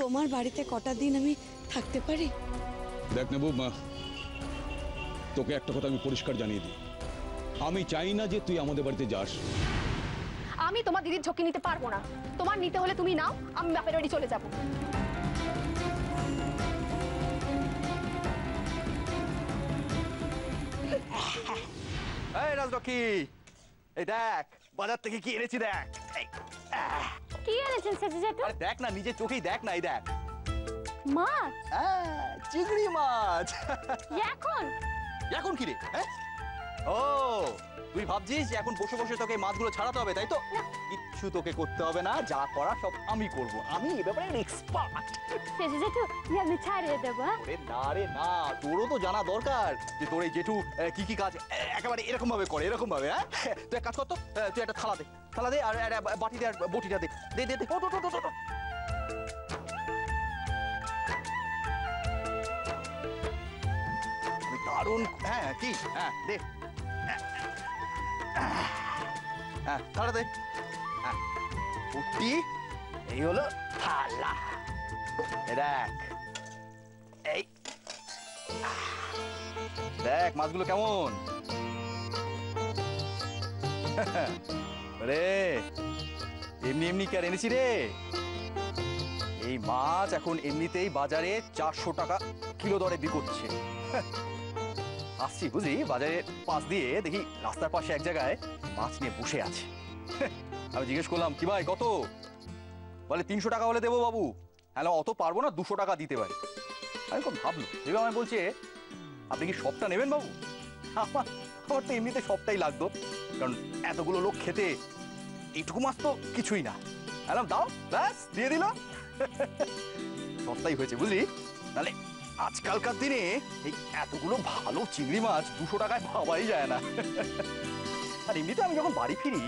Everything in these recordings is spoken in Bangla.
তোমার বাড়িতে কটা দিন আমি থাকতে পারি? দেখ নেবু মা, তোকে একটা কথা আমি পরিষ্কার জানিয়ে দিই, আমি চাই না যে তুই আমাদের বাড়িতে যাস। আমি তোমার দিদির ঝক্কি নিতে পারবো না। তোমার নিতে হলে তুমি নাও, আমি বাপের বাড়ি চলে যাবো। এই রাজলক্ষ্মী, এই দেখ বাজার থেকে কি এনেছি দেখ। কি এনেছেন সেজে জেঠু? আরে দেখ না, নিজে চোখেই দেখ না, এই দেখ মাছ। চিংড়ি মাছ। এখন এখন কি রে? ও তুই ভাবছিস এখন বসে বসে তোকে মাছগুলো ছাড়াতে হবে, তাই তো? কিচ্ছু তোকে করতে হবে না, যা করা সব আমি করব, আমি এই ব্যাপারে এক্সপার্ট। সেজে জেঠু আমি ছাড়িয়ে দেবো। আরে না রে না, তোরও তো জানা দরকার যে তোর এই জেঠু কি কি কাজ একেবারে এরকম ভাবে করে, এরকম ভাবে। তুই এক কাজ কর তো, তুই একটা থালা দে আর বাটি দে আর বটিটা দে, দে দে দে। আমি দারুণ, হ্যাঁ কি, হ্যাঁ দে, হ্যাঁ থালা দে, হ্যাঁ বটি, এই হলো থালা। দেখ এই দেখ মাছগুলো কেমন রে, এমনি এমনি কি আর এনেছি রে? এই মাছ এখন এমনিতেই বাজারে 400 টাকা কিলো দরে বিকোচ্ছে। আসছি বুঝলি, বাজারের পাশ দিয়ে দেখি রাস্তার পাশে এক জায়গায় মাছ নিয়ে বসে আছে। আমি জিজ্ঞেস করলাম, কি ভাই কত? বলে 300 টাকা হলে দেবো বাবু। হ্যাঁ অত পারবো না, 200 টাকা দিতে পারি। আমি খুব ভাবলো, ভেবে আমায় বলছে, আপনি কি সবটা নেবেন বাবু? আমার তো এমনিতে সবটাই লাগতো, কারণ এতগুলো লোক খেতে এইটুকু মাছ তো কিছুই না। বললাম দাও, ব্যাস দিয়ে দিল। সস্তাই হয়েছে বুঝলি, তাহলে আজকালকার দিনে এই এতগুলো ভালো চিংড়ি মাছ 200 টাকায় পাওয়াই যায় না। আর এমনিতে আমি যখন বাড়ি ফিরি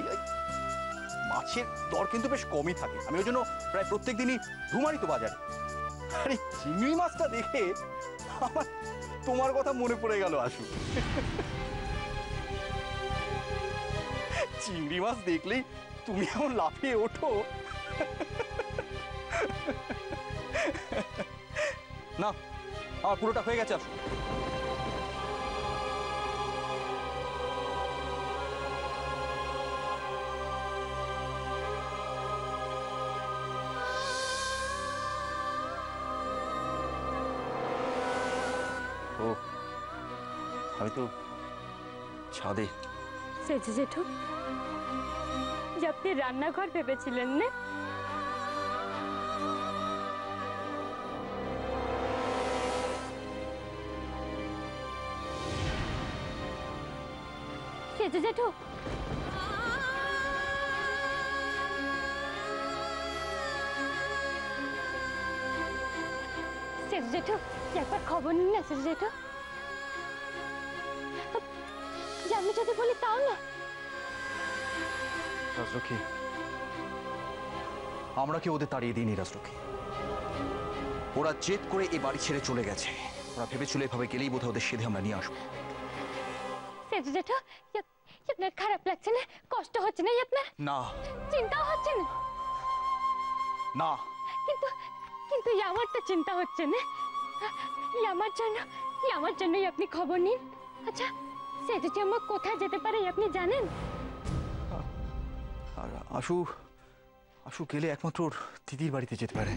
মাছের দর কিন্তু বেশ কমই থাকে, আমি ওই জন্য প্রায় প্রত্যেক দিনই ধুমারি তো বাজারে। আর এই চিংড়ি মাছটা দেখে আমার তোমার কথা মনে পড়ে গেল আসু। চিংড়ি মাছ দেখলেই তুমি এমন লাফিয়ে ওঠো। না আমার পুরোটা হয়ে গেছে আসু। আমি তো ছাদে। সেজে জেঠু আপনি রান্নাঘর ভেবেছিলেন না? সেজে জেঠু সেজে জেঠু একবার খবর নিন না সেজে জেঠু। আমি যদি বলি তাও না। রাজলক্ষ্মী, আমরা কি ওদের তাড়িয়ে দিইনি রাজলক্ষ্মী? ওরা জেদ করে এই বাড়ি ছেড়ে চলে গেছে। ওরা ভেবেছিল এভাবে গেলেই বোধহয় ওদের সেধে আমরা নিয়ে আসবো। সেজে জেঠু আপনার খারাপ লাগছে না? কষ্ট হচ্ছে না আপনার? না। চিন্তাও হচ্ছে না? না। কিন্তু কিন্তু আমার তো চিন্তা হচ্ছে না। আমার জন্যই আপনি খবর নিন। আচ্ছা সেজে চাম্মা কোথায় যেতে পারে আপনি জানেন? আর আশু গেলে একমাত্র ওর দিদির বাড়িতে যেতে পারে।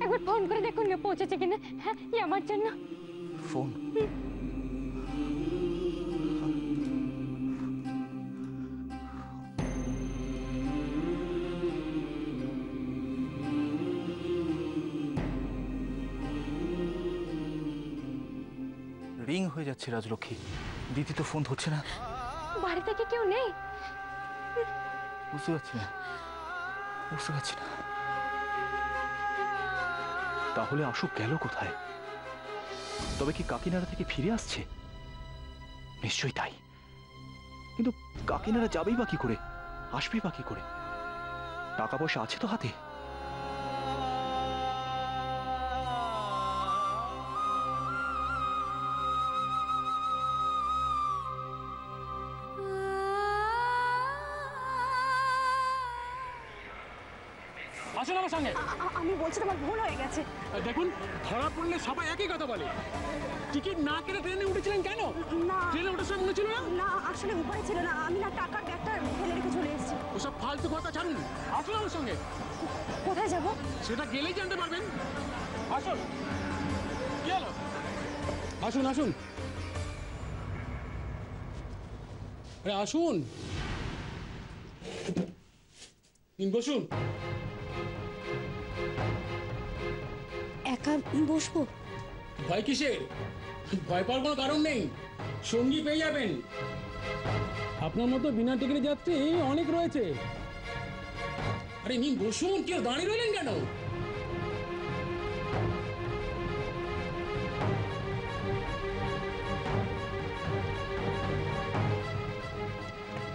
একবার ফোন করে দেখুন না পৌঁছেছে কিনা। হ্যাঁ আমার জন্য ফোন। রিং হয়ে যাচ্ছে রাজলক্ষ্মী, দিদি তো ফোন ধরছে না। বাড়ি থেকে কেউ নেই? বুঝতে পারছি না। তাহলে আশু গেল কোথায়? তবে কি কাকিনাড়া থেকে ফিরে আসছে? নিশ্চয়ই তাই। কিন্তু কাকিনাড়া যাবেই বা কি করে, আসবেই বা কি করে? টাকা পয়সা আছে তো হাতে? আসুন আমার সঙ্গে। আমি বলছি তোমার ভুল হয়ে গেছে। দেখুন, ধরা পড়লে সবাই একই কথা বলে। টিকিট না কেটে ট্রেনে উঠেছিলেন কেন? না ট্রেনে ওঠার সময় মনে ছিল না? না, আসলে উপায় ছিল না, আমি না টাকার ব্যাগটা ফেলে রেখে চলে এসেছি। ওসব ফালতু কথা ছাড়ুন, আসুন আমার সঙ্গে। কোথায় যাব? সেটা গেলেই জানতে পারবেন। আসুন। কি হলো? আসুন আসুন, আরে আসুন, বসুন। একা বসবো? ভয় কিসের? ভয় পাওয়ার কোনো কারণ নেই, সঙ্গী পেয়ে যাবেন। আপনার মতো বিনা টিকিটে যাত্রী অনেক রয়েছে। আরে নিন বসুন, কেউ দাঁড়িয়ে রইলেন কেন?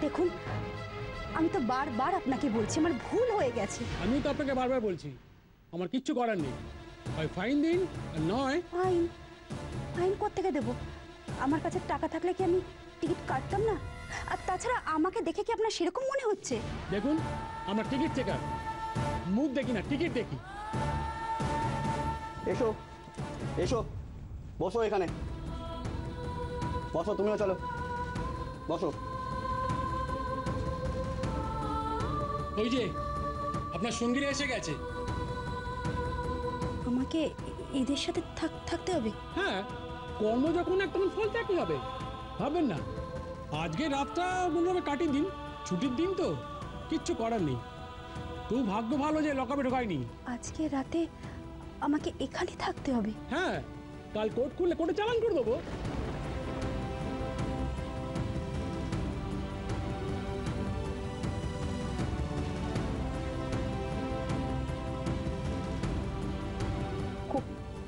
দেখুন, আমি তো বারবার আপনাকে বলছি আমার ভুল হয়ে গেছে। আমি তো আপনাকে বারবার বলছি, আমার কিচ্ছু করার নেই। হয় ফাইন দিন, আর নয়। ফাইন? ফাইন কোত্থেকে দেবো? আমার কাছে টাকা থাকলে কি আমি টিকিট কাটতাম না? আর তাছাড়া আমাকে দেখে কি আপনার সেরকম মনে হচ্ছে? দেখুন, আমরা টিকিট চেকার, মুখ দেখি না, টিকিট দেখি। এসো এসো, বসো এখানে, বসো, তুমিও চলো, বসো। ওই যে আপনার সঙ্গীরা এসে গেছে। আমাকে এদের সাথে থাকতে হবে? হ্যাঁ, কর্ম যখন এক তখন ফল একই হবে, ভাবেন না। আজকে রাতটা কোনোভাবে কাটিয়ে দিন, ছুটির দিন তো, কিচ্ছু করার নেই। তুই ভাগ্য ভালো যে লকআপে ঢোকায়নি। আজকে রাতে আমাকে এখানে থাকতে হবে? হ্যাঁ, কাল কোর্ট খুললে কোর্টে চালান করে দেবো।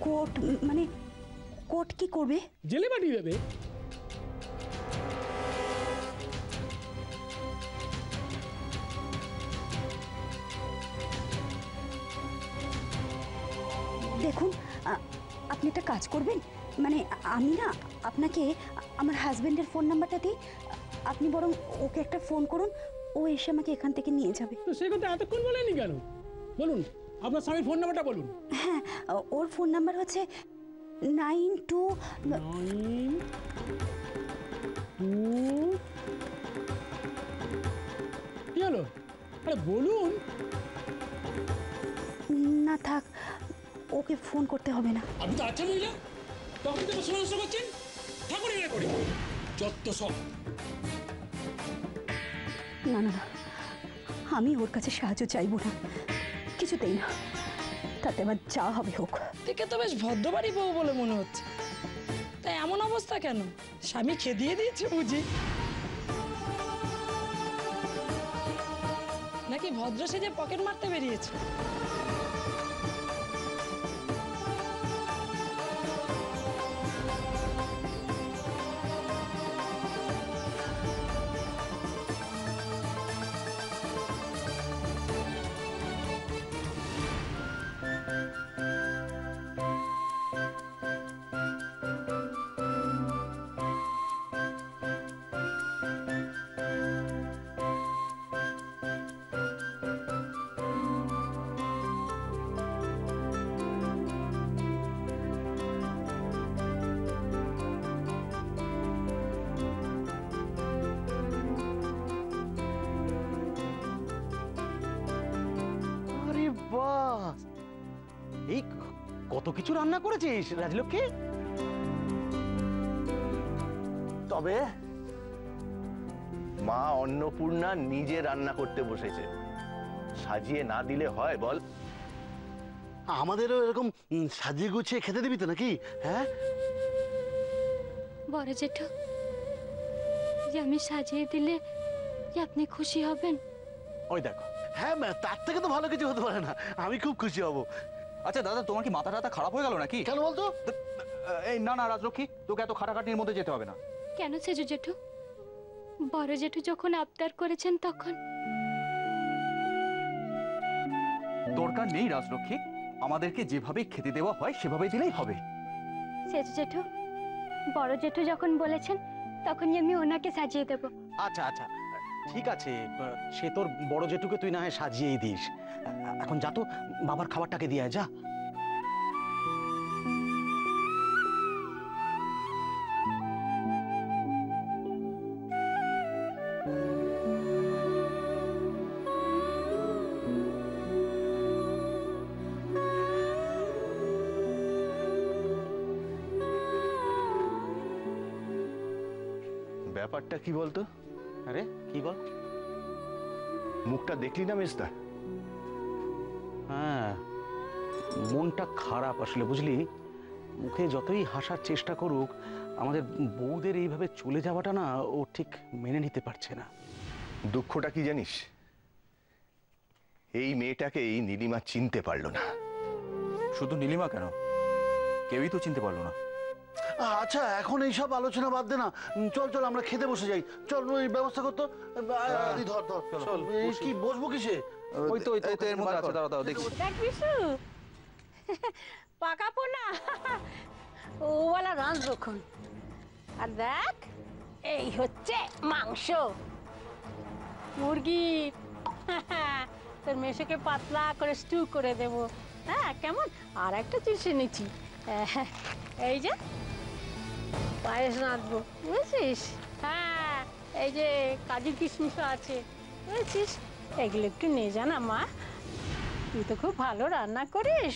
কোর্ট মানে কোর্ট কি করবে? জেলে পাঠিয়ে দেবে। দেখুন, আপনি একটা কাজ করবেন, মানে আমি না আপনাকে আমার হাজবেন্ডের ফোন নাম্বারটা দিই, আপনি বরং ওকে একটা ফোন করুন, ও এসে আমাকে এখান থেকে নিয়ে যাবে। তো সে কথা এতক্ষণ বলেনি কেন? বলুন, আপনার স্বামীর ফোন নাম্বারটা বলুন। হ্যাঁ, ওর ফোন নাম্বার হচ্ছে 92। কি হলো? আরে বলুন। না থাক, ওকে ফোন করতে হবে না। আপনি তো আচ্ছা মহিলা, তখন তো সমস্ত করছেন। ঠাকুর এনে করে যত সব। না না না, আমি ওর কাছে সাহায্য চাইবো না, কিছুতেই না, তাতে আবার যা হবে হোক। দেখে তো বেশ ভদ্রবাড়ি বউ বলে মনে হচ্ছে, তাই এমন অবস্থা কেন? স্বামী খেদিয়ে দিয়েছে বুঝি? নাকি ভদ্র সেজে পকেট মারতে বেরিয়েছে? আরে বাহ, এই কত কিছু রান্না করেছিস রাজলক্ষ্মী। তবে মা অন্নপূর্ণা নিজে রান্না করতে বসেছে, সাজিয়ে না দিলে হয় বল? আমাদেরও এরকম সাজিয়ে গুছিয়ে খেতে দিবি তো নাকি? হ্যাঁ বড় জেঠু, যে আমি সাজিয়ে দিলে যে আপনি খুশি হবেন। ওই দেখো, হ্যাঁ তার থেকে তো ভালো কিছু হতে পারে না, আমি খুব খুশি হব। আচ্ছা দাদা, তোমার কি মাথা টাথা খারাপ হয়ে গেল নাকি? কেন বলতো? এই না না রাজলক্ষ্মী, তোকে এত খাটাখাটির মধ্যে যেতে হবে না। কেন সেজু জেঠু? বড় জেঠু যখন আবদার করেছেন তখন। দরকার নেই রাজলক্ষ্মী, আমাদেরকে যেভাবে খেতে দেওয়া হয় সেভাবে দিলেই হবে। সেজু জেঠু, বড় জেঠু যখন বলেছেন তখনই আমি ওনাকে সাজিয়ে দেব। আচ্ছা আচ্ছা, ঠিক আছে, সে তোর বড় জেঠুকে তুই না হয় সাজিয়েই দিস। এখন যা তো, বাবার খাবারটাকে দিয়ে আয়, যা। ব্যাপারটা কি বলতো? আরে কি বল? মুখটা দেখলি না মেজদা? হ্যাঁ, মনটা খারাপ আসলে, বুঝলি। মুখে যতই হাসার চেষ্টা করুক, আমাদের বউদের এইভাবে চলে যাওয়াটা না ও ঠিক মেনে নিতে পারছে না। দুঃখটা কি জানিস? এই মেয়েটাকে এই নীলিমা চিনতে পারলো না। শুধু নীলিমা কেন, কেউই তো চিনতে পারলো না। আচ্ছা, এখন এইসব আলোচনা বাদ দে না। চল চল, আমরা খেতে বসে যাই। চল, ওই ব্যবস্থা করতো। ধর ধর, চল। কি বসবো কিসে? ওই তো এর মধ্যে আছে, দাঁড়াও দেখি। দেখ বিশু, পাকা পোনা ওওয়ালা রাঁধবক্ষণ। আর দেখ, এই হচ্ছে মাংস মুরগি। তোর মেশোকে পাতলা করে স্টু করে দেব। হ্যাঁ, কেমন? আর একটা জিনিস এনেছি, এই যে পায়েস রাঁধবো, বুঝেছিস? হ্যাঁ, এই যে কাজু কিশমিশও আছে, বুঝেছিস? এগুলো একটু নিয়ে যা না মা, তুই তো খুব ভালো রান্না করিস।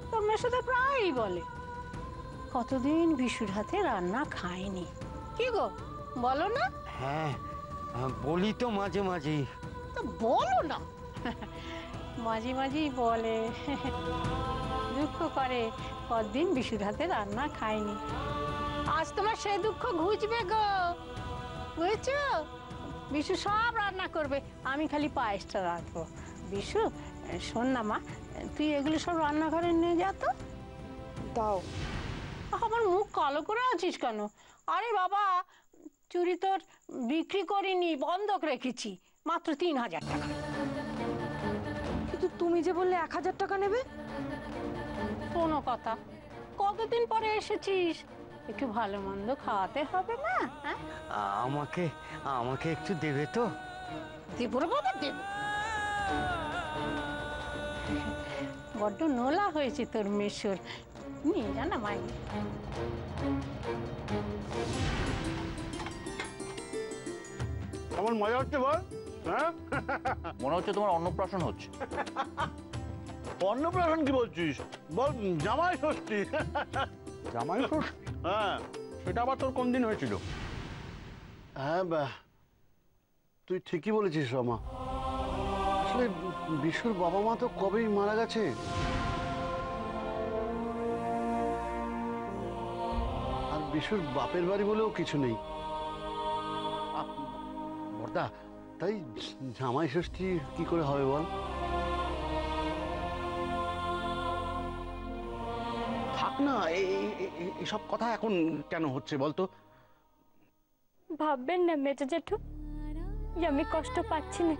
তোর মেশো তো প্রায়ই বলে কতদিন বিশুর হাতে রান্না খায়নি। কি গো, বলো না? হ্যাঁ, বলি তো মাঝে মাঝেই। তো বলো না। মাঝে মাঝেই বলে, দুঃখ করে কতদিন বিশুর হাতে রান্না খায়নি। আজ তোমার সে দুঃখ ঘুচবে গো, বুঝেছো? বিশু সব রান্না করবে, আমি খালি পায়েসটা রাখবো। বিশু, শোন না মা, তুই এগুলো সব রান্নাঘরে নিয়ে যা তো। দাও। আমার মুখ কালো করে আছিস কেন? আরে বাবা, চুরি তোর বিক্রি করিনি, বন্ধক রেখেছি, মাত্র 3000 টাকা। কিন্তু তুমি যে বললে 1000 টাকা নেবে। শোনো কথা, কতদিন পরে এসেছিস, একটু ভালো মন্দ খাওয়াতে হবে না? হ্যাঁ, আমাকে আমাকে একটু দেবে তো? দেবো রে বাবা, দেবো। বড্ড নোলা হয়েছে তোর মেশোর, নিয়ে যা না মাই। কেমন মজা হচ্ছে বল? হ্যাঁ, মনে হচ্ছে তোমার অন্নপ্রাশন হচ্ছে। অন্নপ্রাশন কি বলছিস? বল, জামাই ষষ্ঠী। জামাই ষষ্ঠী? হ্যাঁ। সেটা আবার তোর কোন দিন হয়েছিল? হ্যাঁ, তুই ঠিকই বলেছিস রমা। আসলে বিশুর বাবা মা তো কবেই মারা গেছে। আর বিশুর বাপের বাড়ি বলেও কিছু নেই। বর্দা, তাই জামাই ষষ্ঠী কি করে হবে বল? থাক না, এসব কথা এখন কেন হচ্ছে বলতো? ভাববেন না মেজো জেঠু যে আমি কষ্ট পাচ্ছি না।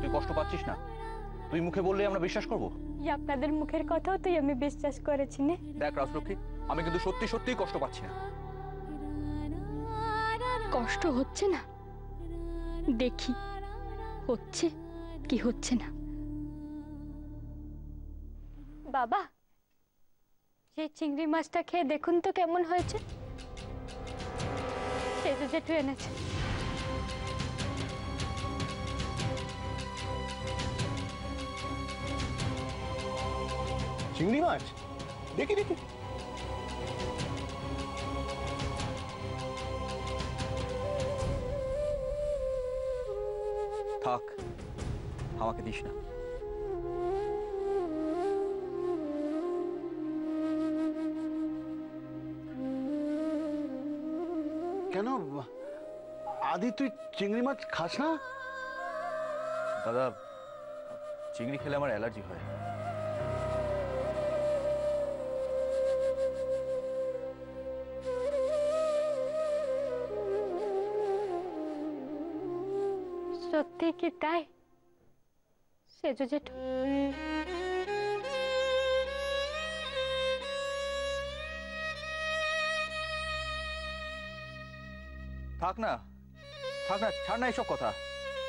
তুই কষ্ট পাচ্ছিস না, তুই মুখে বললে আমরা বিশ্বাস করবো? আপনাদের মুখের কথাও তুই আমি বিশ্বাস করেছি না। দেখ রাজলক্ষ্মী, আমি কিন্তু সত্যি সত্যিই কষ্ট পাচ্ছি না। কষ্ট হচ্ছে না, দেখি হচ্ছে কি হচ্ছে না। বাবা, সেই চিংড়ি মাছটা খেয়ে দেখুন তো কেমন হয়েছে। সেটা জেঠু এনেছে। চিংড়ি মাছ? দেখি দেখি। থাক, আমাকে দিস না। কেন আদি, তুই চিংড়ি মাছ খাস না? দাদা, চিংড়ি খেলে আমার অ্যালার্জি হয়। সত্যি কি তাই সেজো জেঠু? থাক না ছাড় না এইসব কথা।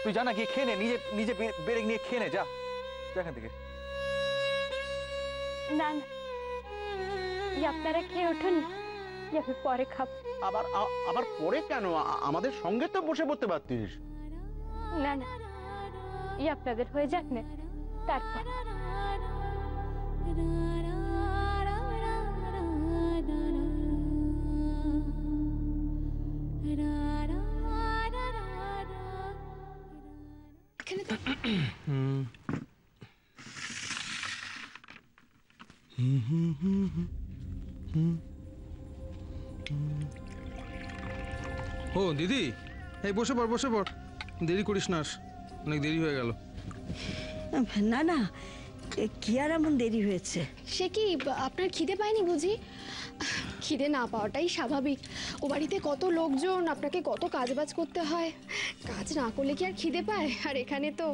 তুই যা না গিয়ে খেয়ে নে, নিজে নিজে বেড়ে নিয়ে খেয়ে নে, যা এখান থেকে। না না, আপনারা খেয়ে উঠুন, আমি পরে খাবো। আবার পরে কেন? আমাদের সঙ্গে তো বসে পড়তে পারতিস। না না, আপনাদের হয়ে যাক না, তারপর। ও দিদি, এই বসে পড়, দেরি করিস না, অনেক দেরি হয়ে গেল। না না, কি আর এমন দেরি হয়েছে? সে কি আপনার খিদে পায়নি বুঝি? খিদে না পাওয়াটাই স্বাভাবিক। ও বাড়িতে কত লোকজন, আপনাকে কত কাজবাজ করতে হয়, কাজ না করলে কি আর খিদে পায়? আর এখানে তো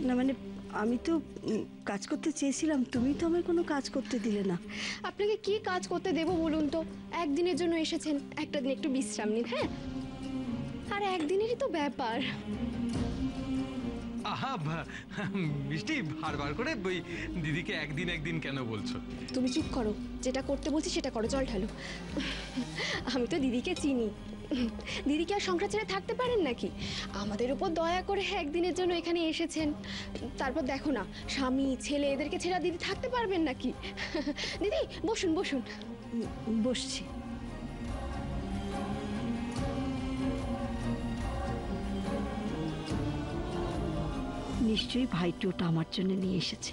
না, মানে আমি তো কাজ করতে চেয়েছিলাম, তুমি তো আমায় কোনো কাজ করতে দিলে না। আপনাকে কি কাজ করতে দেবো বলুন তো? একদিনের জন্য এসেছেন, একটা দিন একটু বিশ্রাম নিন। হ্যাঁ, আর একদিনেরই তো ব্যাপার। আহা মিষ্টি, বারবার করে ওই দিদিকে একদিন কেন বলছো? তুমি চুপ করো, যেটা করতে বলছি সেটা করো। জল ঢালো। আমি তো দিদিকে চিনি। দিদিকে আর সংসার ছেড়ে থাকতে পারেন নাকি? আমাদের উপর দয়া করে একদিনের জন্য এখানে এসেছেন, তারপর দেখো না, স্বামী ছেলে এদেরকে ছেড়ে দিদি থাকতে পারবেন নাকি? দিদি বসুন বসুন। বসছি। নিশ্চয়ই ভাইটি ওটা আমার জন্য নিয়ে এসেছে,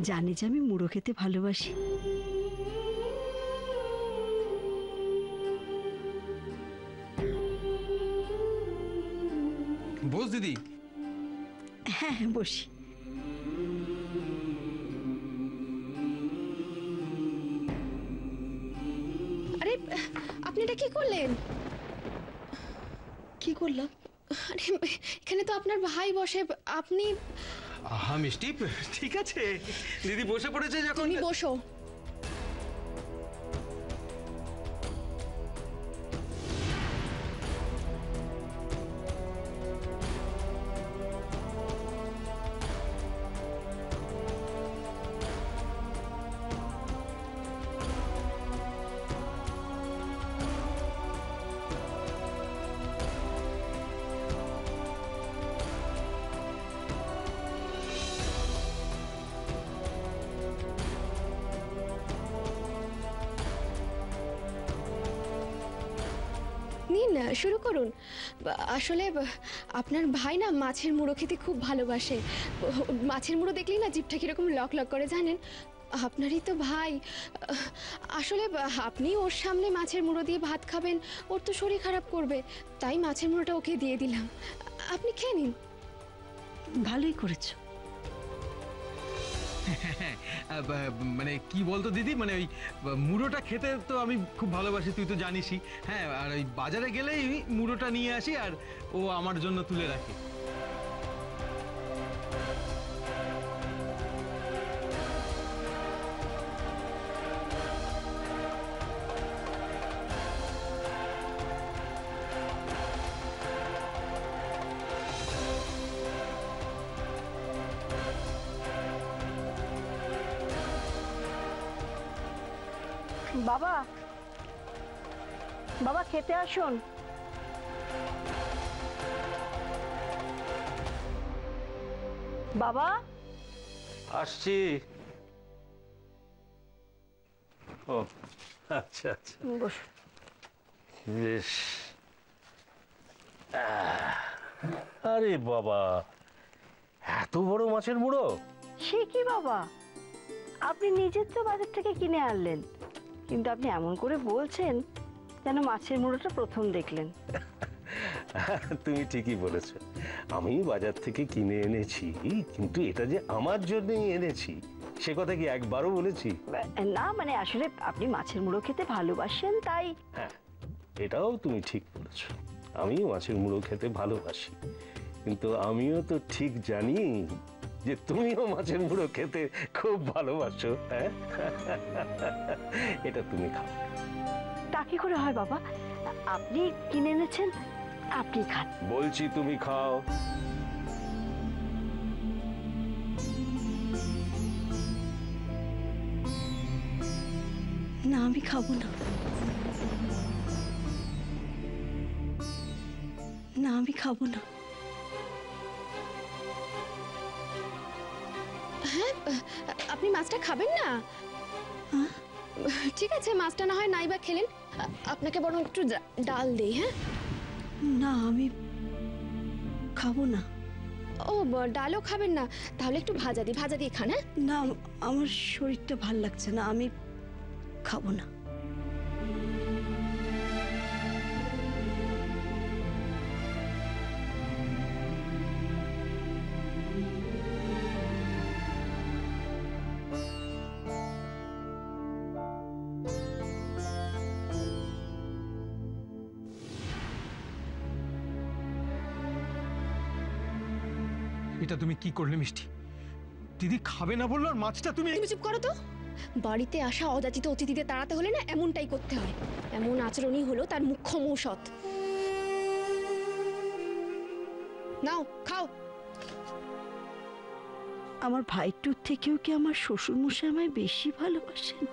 জানে যে আমি মুড়ো খেতে ভালোবাসি। বস দিদি। হ্যাঁ হ্যাঁ, বসি। আরে আপনি এটা কি করলেন? কি করলাম? আরে এখানে তো আপনার ভাই বসে, আপনি? আহা মিষ্টি, ঠিক আছে, দিদি বসে পড়েছে যখন। তুমি বসো। নিন, শুরু করুন। আসলে আপনার ভাই না মাছের মুড়ো খেতে খুব ভালোবাসে। মাছের মুড়ো দেখলেই না জিভটা কিরকম লক লক করে, জানেন? আপনারই তো ভাই। আসলে আপনি ওর সামনে মাছের মুড়ো দিয়ে ভাত খাবেন, ওর তো শরীর খারাপ করবে, তাই মাছের মুড়োটা ওকে দিয়ে দিলাম। আপনি খেয়ে নিন। ভালোই করেছো। মানে কি বলতো দিদি, মানে ওই মুড়োটা খেতে তো আমি খুব ভালোবাসি, তুই তো জানিসই। হ্যাঁ, আর ওই বাজারে গেলেই মুড়োটা নিয়ে আসি আর ও আমার জন্য তুলে রাখে। বাবা, বাবা খেতে আসুন। বাবা আসছি। ও আচ্ছা আচ্ছা, বসুন। বেশ। আরে বাবা, এত বড় মাছের মুড়ো! সে কি বাবা, আপনি নিজের তো বাজার থেকে কিনে আনলেন, কিন্তু আপনি এমন করে বলছেন যেন মাছের মুড়োটা প্রথম দেখলেন। তুমি ঠিকই বলেছো, আমি বাজার থেকে কিনে এনেছি, কিন্তু এটা যে আমার জন্যই এনেছি সে কথা কি একবারও বলেছি? না, মানে আসলে আপনি মাছের মুড়ো খেতে ভালোবাসেন তাই। হ্যাঁ, এটাও তুমি ঠিক বলেছো, আমিও মাছের মুড়ো খেতে ভালোবাসি, কিন্তু আমিও তো ঠিক জানি যে তুমিও মাছের মুড়ো খেতে খুব ভালোবাসো। হ্যাঁ, এটা তুমি খাও। তা কি করে হয় বাবা? আপনি কিনে এনেছেন, আপনি খান। বলছি তুমি খাও। না, আমি খাবো না। না, আমি খাবো না। হ্যাঁ, আপনি মাছটা খাবেন না? ঠিক আছে, মাছটা না হয় নাইবা খেলেন, আপনাকে বরং একটু ডাল দেই। হ্যাঁ, না, আমি খাবো না। ও, ডালও খাবেন না? তাহলে একটু ভাজা দিয়ে খান। হ্যাঁ, না, আমার শরীরটা ভাল লাগছে না, আমি খাবো না। এটা তুমি কি করলে মিষ্টি? দিদি খাবে না বললো, আর মাছটা তুমি চুপ করো তো। বাড়িতে আসা অযাচিত অতিথিদের তাড়াতে হলে না এমনটাই করতে হয়। এমন আচরণই হলো তার মুখ্য মৌসত। নাও খাও। আমার ভাইটুর থেকেও কি আমার শ্বশুরমশাই আমায় বেশি ভালোবাসেন?